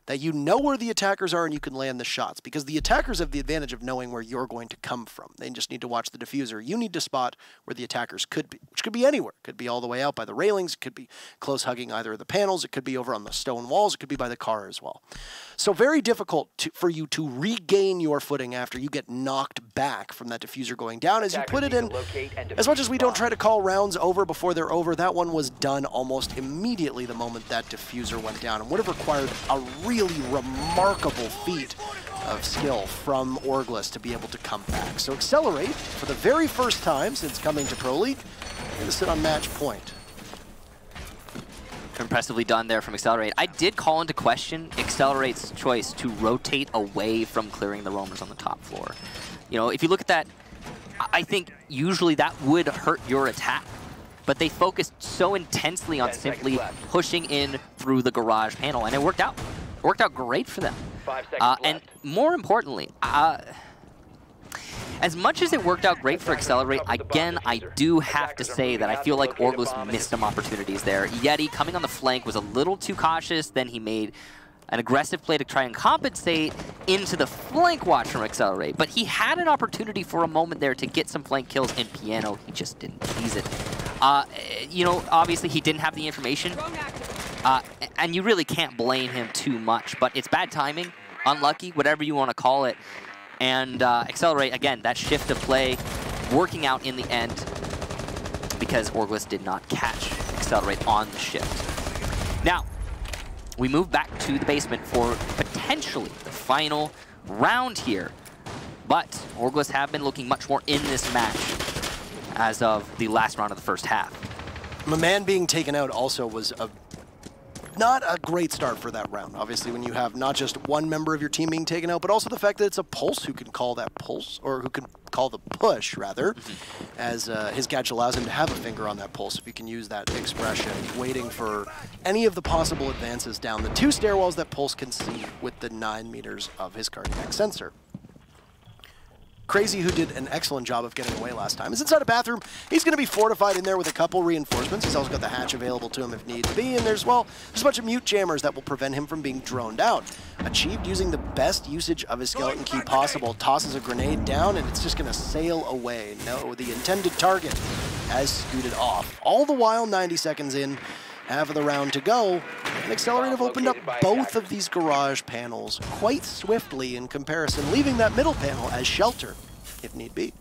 that you know where the attackers are and you can land the shots, because the attackers have the advantage of knowing where you're going to come from. They just need to watch the diffuser. You need to spot where the attackers could be, which could be anywhere. It could be all the way out by the railings. It could be close hugging either of the panels. It could be over on the stone walls. It could be by the car as well. So very difficult for you to regain your footing after you get knocked back from that diffuser going down. As you put it in, as much as we don't try to call rounds over before they're over, that one was done almost immediately the moment that diffuser went down, and would have required a really remarkable feat of skill from OrgLess to be able to come back. So Accelerate, for the very first time since coming to Pro League, going to sit on match point. Impressively done there from Accelerate. I did call into question Accelerate's choice to rotate away from clearing the roamers on the top floor. You know, if you look at that, I think usually that would hurt your attack, but they focused so intensely on simply pushing in through the garage panel, and it worked out. It worked out great for them. 5 seconds and more importantly, as much as it worked out great for Accelerate, again, I do have to say that I feel like OrgLess missed some opportunities there. Yeti, coming on the flank, was a little too cautious. Then he made an aggressive play to try and compensate into the flank watch from Accelerate. But he had an opportunity for a moment there to get some flank kills in Piano. He just didn't seize it. You know, obviously he didn't have the information. And you really can't blame him too much. But it's bad timing, unlucky, whatever you want to call it. And Accelerate, again, that shift of play working out in the end because OrgLess did not catch Accelerate on the shift. Now, we move back to the basement for potentially the final round here. But OrgLess have been looking much more in this match as of the last round of the first half. My man being taken out also was not a great start for that round. Obviously, when you have not just one member of your team being taken out, but also the fact that it's a Pulse who can call that pulse, or who can call the push, rather, as his gadget allows him to have a finger on that pulse, if you can use that expression, waiting for any of the possible advances down the 2 stairwells that Pulse can see with the 9 meters of his cardiac sensor. Crazy, who did an excellent job of getting away last time, is inside a bathroom. He's going to be fortified in there with a couple reinforcements. He's also got the hatch available to him if need be, and there's a bunch of mute jammers that will prevent him from being droned out. Achieved using the best usage of his skeleton key possible, tosses a grenade down, and it's just going to sail away. No, the intended target has scooted off. All the while, 90 seconds in, half of the round to go, and Excelerate have opened up both of these garage panels quite swiftly in comparison, leaving that middle panel as shelter, if need be.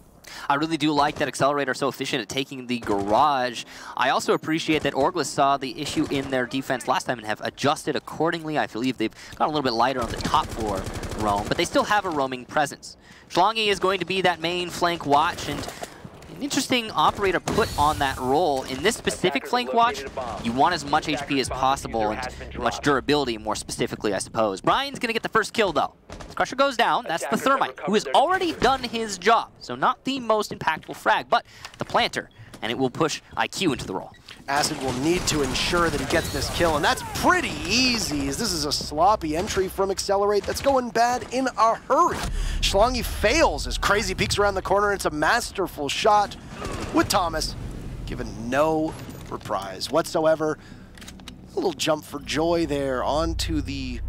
I really do like that Excelerate are so efficient at taking the garage. I also appreciate that OrgLess saw the issue in their defense last time and have adjusted accordingly. I believe they've got a little bit lighter on the top floor roam, but they still have a roaming presence. Schlongy is going to be that main flank watch, and an interesting operator put on that role. In this specific flank watch, you want as much HP as possible and much durability, more specifically, I suppose. Brian's going to get the first kill, though. Crusher goes down. That's the Thermite, who has already done his job. So not the most impactful frag, but the planter, and it will push IQ into the role. Acid will need to ensure that he gets this kill, and that's pretty easy, as this is a sloppy entry from Excelerate that's going bad in a hurry. Schlongy fails as Crazy peeks around the corner. It's a masterful shot with Thomas, given no reprise whatsoever. A little jump for joy there onto the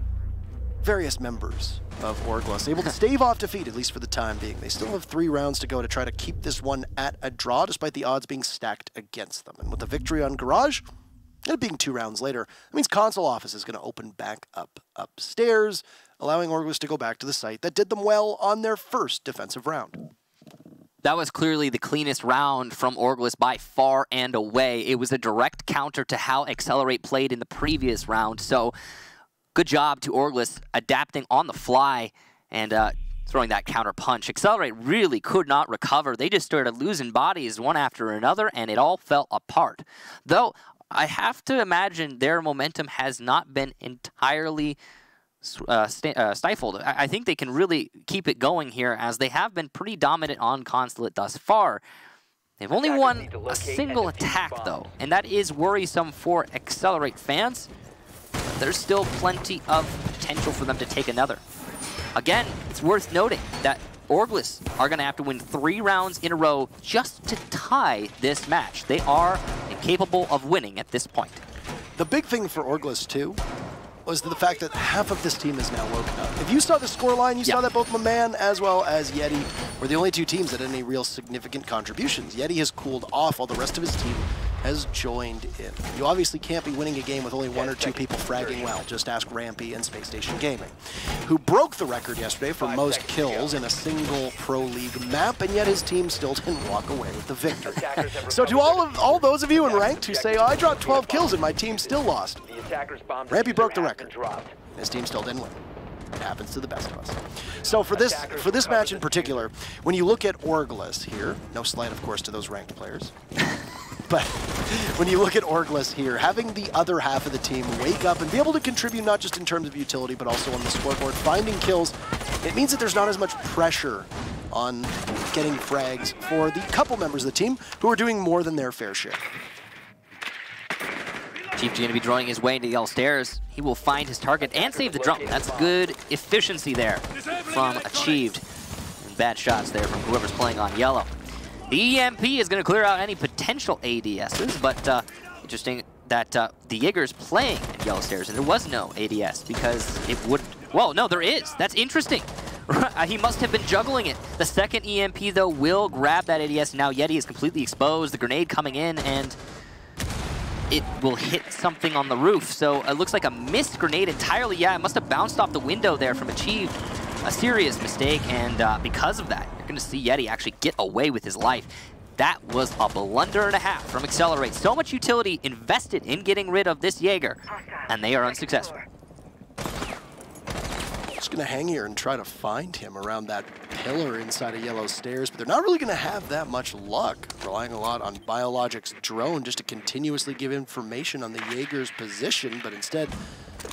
various members of OrgLess, able to stave off defeat, at least for the time being. They still have 3 rounds to go to try to keep this one at a draw, despite the odds being stacked against them. And with the victory on Garage, and it being 2 rounds later, that means Console Office is going to open back up upstairs, allowing OrgLess to go back to the site that did them well on their first defensive round. That was clearly the cleanest round from OrgLess by far and away. It was a direct counter to how Excelerate played in the previous round, so good job to OrgLess adapting on the fly and throwing that counter punch. Excelerate really could not recover. They just started losing bodies one after another, and it all fell apart. Though, I have to imagine their momentum has not been entirely stifled. I think they can really keep it going here, as they have been pretty dominant on Consulate thus far. They've only won a single attack, though, and that is worrisome for Excelerate fans. There's still plenty of potential for them to take another. Again, it's worth noting that OrgLess are going to have to win 3 rounds in a row just to tie this match. They are incapable of winning at this point. The big thing for OrgLess, too, was the fact that half of this team is now woken up. If you saw the scoreline, you saw that both Maman as well as Yeti were the only 2 teams that had any real significant contributions. Yeti has cooled off while the rest of his team has joined in. You obviously can't be winning a game with only 1 or 2 people fragging well. Just ask Rampy and Space Station Gaming, who broke the record yesterday for most kills in a single Pro League map, and yet his team still didn't walk away with the victory. So to all those of you in Ranked who say, oh, I dropped 12 kills and my team still lost, Rampy broke the record. His team still didn't win. It happens to the best of us. So for this match in particular, when you look at OrgLess here, no slight, of course, to those ranked players, but when you look at OrgLess here, having the other half of the team wake up and be able to contribute not just in terms of utility, but also on the scoreboard, finding kills, it means that there's not as much pressure on getting frags for the couple members of the team who are doing more than their fair share. Chief G going to be drawing his way into the yellow stairs. He will find his target and save the drum. That's good efficiency there from Achieved. And bad shots there from whoever's playing on yellow. The EMP is going to clear out any potential ADSs, but interesting that the Jaeger's playing at yellow stairs, and there was no ADS because it would... Well, no, there is. That's interesting. He must have been juggling it. The second EMP, though, will grab that ADS. Now Yeti is completely exposed. The grenade coming in, and it will hit something on the roof. So it looks like a missed grenade entirely. Yeah, it must have bounced off the window there from Achieved. A serious mistake, and because of that, you're going to see Yeti actually get away with his life. That was a blunder and a half from Excelerate. So much utility invested in getting rid of this Jaeger, and they are unsuccessful. Just going to hang here and try to find him around that pillar inside of yellow stairs, but they're not really going to have that much luck, relying a lot on Biologic's drone just to continuously give information on the Jaeger's position, but instead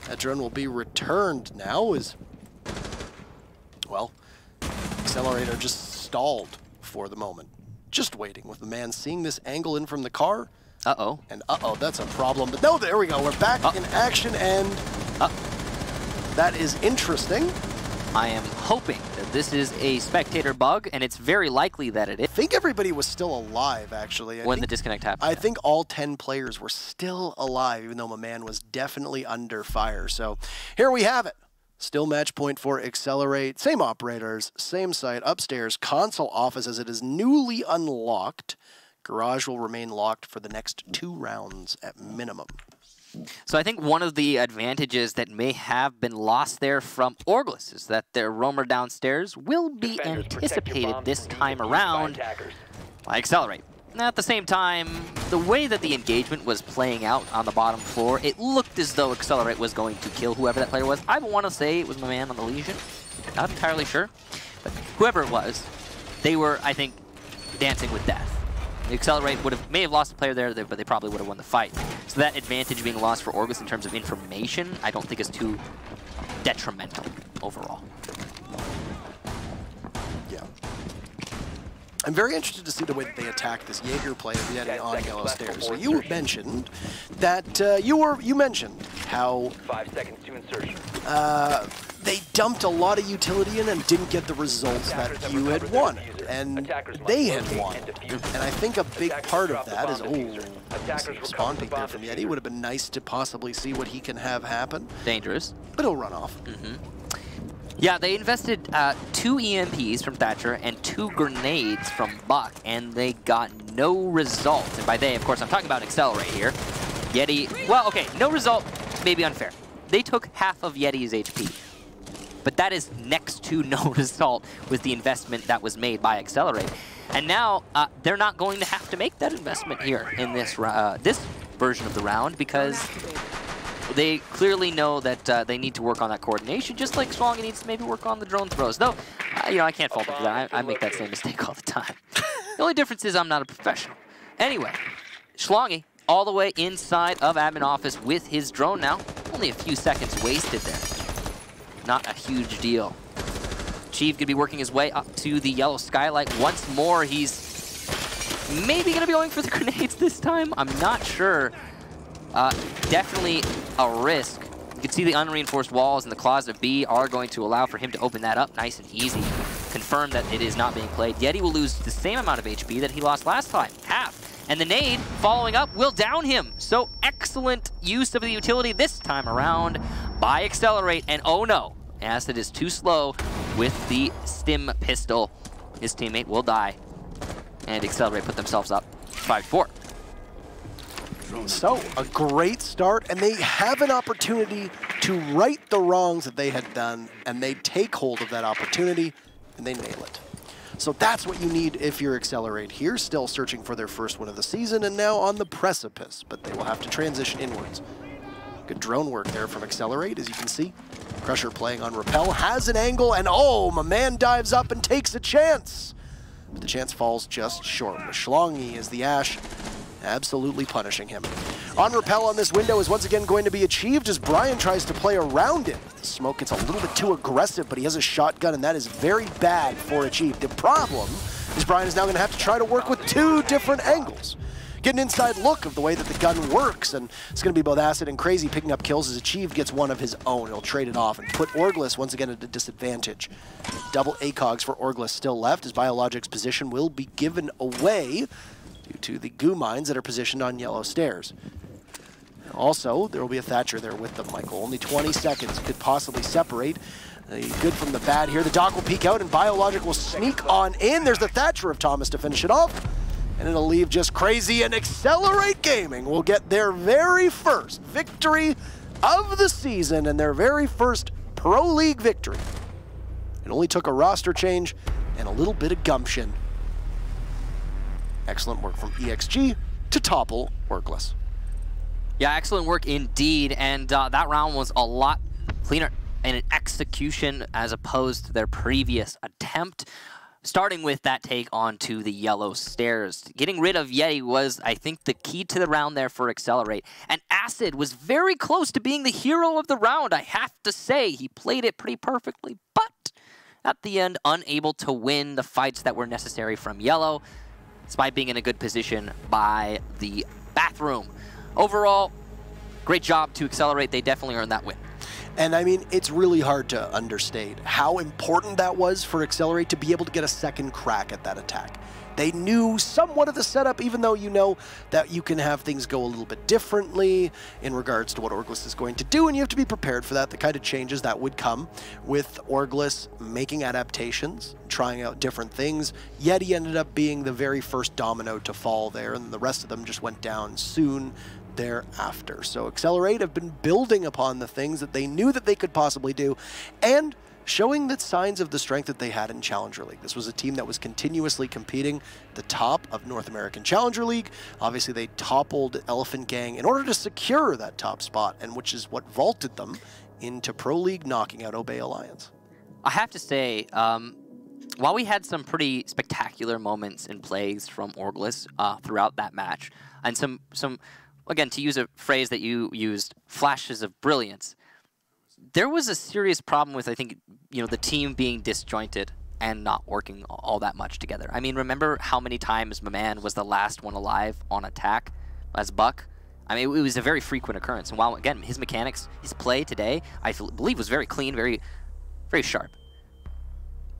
that drone will be returned now as, well, Accelerator just stalled for the moment. Just waiting with the man seeing this angle in from the car. Uh-oh. And uh-oh, that's a problem. But no, there we go. We're back in action, and that is interesting. I am hoping that this is a spectator bug, and it's very likely that it is. I think everybody was still alive, actually. When the disconnect happened. I think all 10 players were still alive, even though my man was definitely under fire. So here we have it. Still match point for Excelerate. Same operators, same site, upstairs, console office as it is newly unlocked. Garage will remain locked for the next 2 rounds at minimum. So I think one of the advantages that may have been lost there from OrgLess is that their roamer downstairs will be anticipated this time around by Excelerate. At the same time, the way that the engagement was playing out on the bottom floor, it looked as though Excelerate was going to kill whoever that player was. I want to say it was my man on the Legion. Not entirely sure. But whoever it was, they were, I think, dancing with death. Excelerate may have lost a player there, but they probably would have won the fight. So that advantage being lost for OrgLess in terms of information, I don't think is too detrimental overall. Yeah. I'm very interested to see the way that they attack this Jaeger play of Yeti on Yellow Stairs. So you mentioned that you mentioned how 5 seconds to insertion. They dumped a lot of utility in and didn't get the results that you had wanted, and they had wanted. And I think a big part of that is, spawn peek there from Yeti. Would have been nice to possibly see what he can have happen. Dangerous. But he'll run off. Yeah, they invested 2 EMPs from Thatcher and 2 grenades from Buck, and they got no result. And by they, of course, I'm talking about Excelerate here. Yeti, well, okay, no result may be unfair. They took half of Yeti's HP. But that is next to no result with the investment that was made by Excelerate. And now, they're not going to have to make that investment here in this this version of the round, because they clearly know that they need to work on that coordination, just like Schlongy needs to maybe work on the drone throws. Though, you know, I can't fault them for that. I make that same mistake all the time. The only difference is I'm not a professional. Anyway, Schlongy all the way inside of admin office with his drone now. Only a few seconds wasted there. Not a huge deal. Chief gonna be working his way up to the yellow skylight once more. He's maybe gonna be going for the grenades this time. I'm not sure. Definitely a risk. You can see the unreinforced walls in the closet B are going to allow for him to open that up nice and easy. Confirm that it is not being played. Yeti will lose the same amount of HP that he lost last time, half. And the nade, following up, will down him. So excellent use of the utility this time around by Excelerate. And oh no, Acid is too slow with the stim pistol. His teammate will die. And Excelerate put themselves up 5-4. So, a great start, and they have an opportunity to right the wrongs that they had done, and they take hold of that opportunity, and they nail it. So that's what you need if you're Excelerate here, still searching for their first win of the season, and now on the precipice, but they will have to transition inwards. Good drone work there from Excelerate, as you can see. Crusher playing on Repel, has an angle, and oh, my man dives up and takes a chance. But the chance falls just short. Schlongy is the Ash, absolutely punishing him. On Repel on this window is once again going to be achieved as Brian tries to play around it. The smoke gets a little bit too aggressive, but he has a shotgun, and that is very bad for Achieve. The problem is Brian is now going to have to try to work with 2 different angles. Get an inside look of the way that the gun works, and it's going to be both Acid and Crazy picking up kills as Achieve gets one of his own. He'll trade it off and put OrgLess once again at a disadvantage. Double ACOGs for OrgLess still left, as Biologic's position will be given away due to the goo mines that are positioned on yellow stairs. Also, there will be a Thatcher there with them, Michael. Only 20 seconds could possibly separate the good from the bad here. The Doc will peek out, and Biologic will sneak on in. There's the Thatcher of Thomas to finish it off. And it'll leave just Crazy, and Excelerate Gaming will get their very first victory of the season and their very first Pro League victory. It only took a roster change and a little bit of gumption. Excellent work from ExG to topple OrgLess. Yeah, excellent work indeed, and that round was a lot cleaner in an execution as opposed to their previous attempt. Starting with that take onto the yellow stairs. Getting rid of Yeti was, I think, the key to the round there for Excelerate. And Acid was very close to being the hero of the round, I have to say. He played it pretty perfectly, but at the end, unable to win the fights that were necessary from Yellow, despite being in a good position by the bathroom. Overall, great job to Excelerate. They definitely earned that win. And I mean, it's really hard to understate how important that was for Excelerate to be able to get a second crack at that attack. They knew somewhat of the setup, even though you know that you can have things go a little bit differently in regards to what OrgLess is going to do, and you have to be prepared for that, the kind of changes that would come with OrgLess making adaptations, trying out different things. Yet he ended up being the very first domino to fall there, and the rest of them just went down soon thereafter. So Excelerate have been building upon the things that they knew that they could possibly do, and showing the signs of the strength that they had in Challenger League. This was a team that was continuously competing at the top of North American Challenger League. Obviously, they toppled Elephant Gang in order to secure that top spot, and which is what vaulted them into Pro League, knocking out Obey Alliance. I have to say, while we had some pretty spectacular moments and plays from OrgLess throughout that match, and some, again, to use a phrase that you used, flashes of brilliance, there was a serious problem with, I think, the team being disjointed and not working all that much together. I mean, remember how many times my man was the last one alive on attack as Buck? I mean, it was a very frequent occurrence. And while, again, his mechanics, his play today, I believe was very clean, very, very sharp,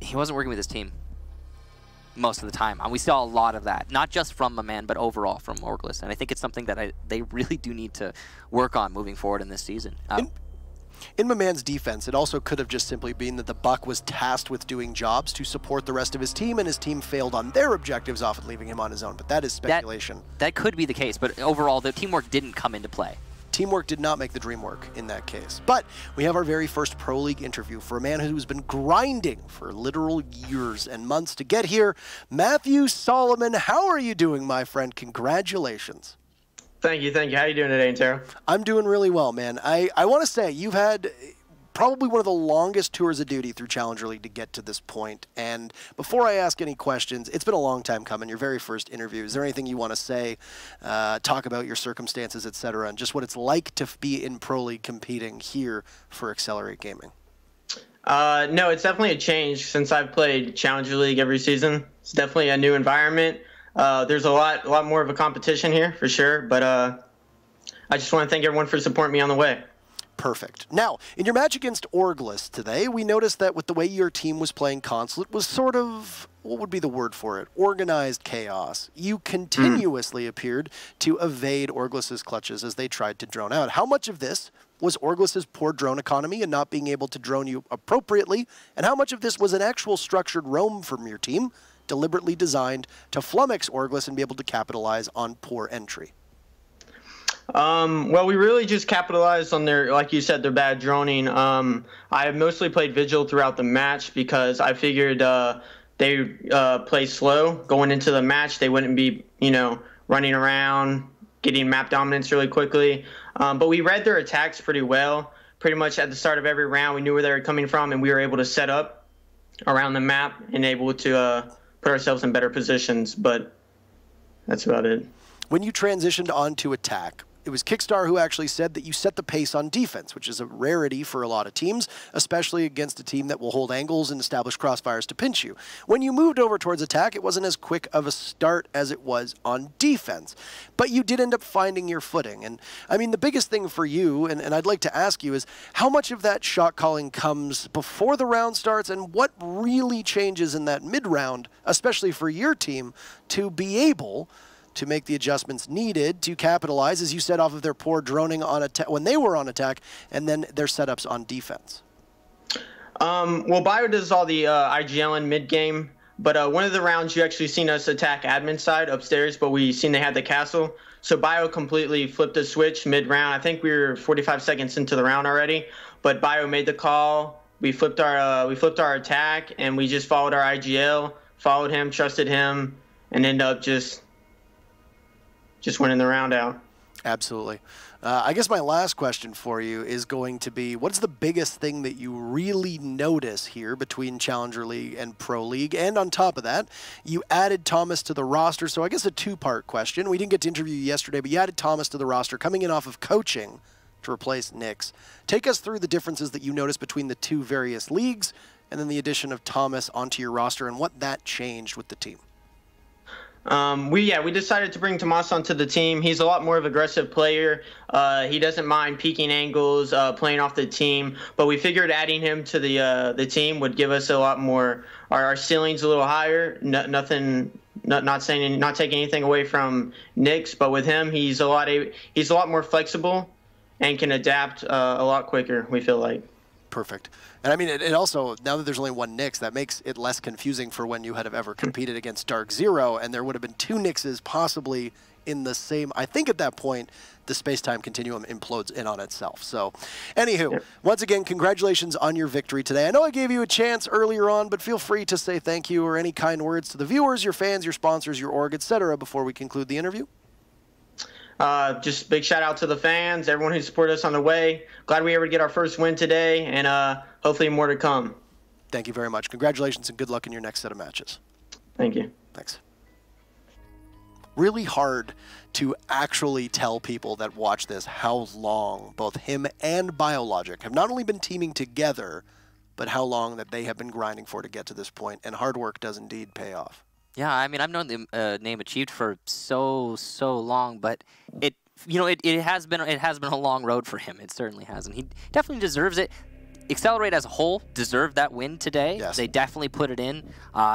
he wasn't working with his team most of the time. And we saw a lot of that, not just from my man, but overall from OrgLess. And I think it's something that they really do need to work on moving forward in this season. In my man's defense, it also could have just simply been that the Buck was tasked with doing jobs to support the rest of his team, and his team failed on their objectives, often leaving him on his own. But that is speculation. That could be the case, but overall, the teamwork didn't come into play. Teamwork did not make the dream work in that case. But we have our very first Pro League interview for a man who's been grinding for literal years and months to get here. Matthew Solomon, how are you doing, my friend? Congratulations. Thank you, thank you. How are you doing today, Intero? I'm doing really well, man. I want to say you've had probably one of the longest tours of duty through Challenger League to get to this point. And before I ask any questions, it's been a long time coming, your very first interview. Is there anything you want to say, talk about your circumstances, etc., and just what it's like to be in Pro League competing here for Excelerate Gaming? No, it's definitely a change since I've played Challenger League every season. It's definitely a new environment. There's a lot more of a competition here, for sure, but I just want to thank everyone for supporting me on the way. Perfect. Now, in your match against OrgLess today, we noticed that with the way your team was playing console, it was sort of, what would be the word for it? Organized chaos. You continuously appeared to evade OrgLess's clutches as they tried to drone out. How much of this was OrgLess's poor drone economy and not being able to drone you appropriately? And how much of this was an actual structured roam from your team, deliberately designed to flummox OrgLess and be able to capitalize on poor entry? Well, we really just capitalized on their, like you said, their bad droning. I mostly played Vigil throughout the match because I figured they play slow going into the match. They wouldn't be, running around, getting map dominance really quickly. But we read their attacks pretty well. Pretty much at the start of every round, we knew where they were coming from, and we were able to set up around the map and able to put ourselves in better positions. But that's about it. When you transitioned onto attack, it was Kickstar who actually said that you set the pace on defense, which is a rarity for a lot of teams, especially against a team that will hold angles and establish crossfires to pinch you. When you moved over towards attack, it wasn't as quick of a start as it was on defense, but you did end up finding your footing. And I mean, the biggest thing for you, and I'd like to ask you, is how much of that shot calling comes before the round starts, and what really changes in that mid-round, especially for your team, to be able to make the adjustments needed to capitalize, as you said, off of their poor droning on attack when they were on attack, and then their setups on defense? Well, Bio does all the IGL in mid-game, but one of the rounds you actually seen us attack admin side upstairs, but we seen they had the castle. So Bio completely flipped a switch mid-round. I think we were 45 seconds into the round already, but Bio made the call. We flipped our attack, and we just followed our IGL, followed him, trusted him, and ended up just winning the round out. Absolutely. I guess my last question for you is going to be, what's the biggest thing that you really notice here between Challenger League and Pro League? And on top of that, you added Thomas to the roster. So I guess a two-part question. We didn't get to interview you yesterday, but you added Thomas to the roster coming in off of coaching to replace Nix. Take us through the differences that you noticed between the two various leagues and then the addition of Thomas onto your roster and what that changed with the team. We decided to bring Tomas onto the team. He's a lot more of an aggressive player. He doesn't mind peeking angles, playing off the team. But we figured adding him to the team would give us a lot more. Our ceiling's a little higher. Not taking anything away from Nick's, but with him, he's a lot more flexible and can adapt a lot quicker. We feel like. Perfect. And I mean, it also, now that there's only one Nyx, that makes it less confusing for when you had ever competed against Dark Zero, and there would have been two Nyxes possibly in the same, I think at that point, the space-time continuum implodes in on itself. So, anywho, once again, congratulations on your victory today. I know I gave you a chance earlier on, but feel free to say thank you or any kind words to the viewers, your fans, your sponsors, your org, etc. before we conclude the interview. Just big shout out to the fans, everyone who supported us on the way. Glad we were able to get our first win today, and hopefully more to come. Thank you very much. Congratulations and good luck in your next set of matches. Thank you. Thanks. Really hard to actually tell people that watch this how long both him and Biologic have not only been teaming together, but how long that they have been grinding for to get to this point, and hard work does indeed pay off. Yeah, I mean, I've known the name Achieved for so long, but it has been a long road for him. It certainly has, and he definitely deserves it. Excelerate as a whole deserved that win today. Yes. They definitely put it in.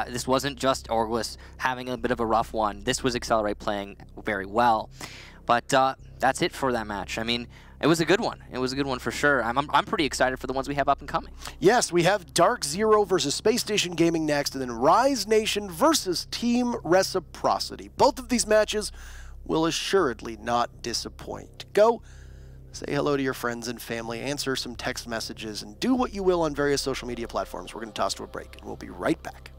This wasn't just OrgLess having a bit of a rough one. This was Excelerate playing very well. But that's it for that match. I mean, it was a good one. It was a good one for sure. I'm pretty excited for the ones we have up and coming. Yes, we have Dark Zero versus Space Station Gaming next, and then Rise Nation versus Team Reciprocity. Both of these matches will assuredly not disappoint. Go say hello to your friends and family, answer some text messages, and do what you will on various social media platforms. We're going to toss to a break, and we'll be right back.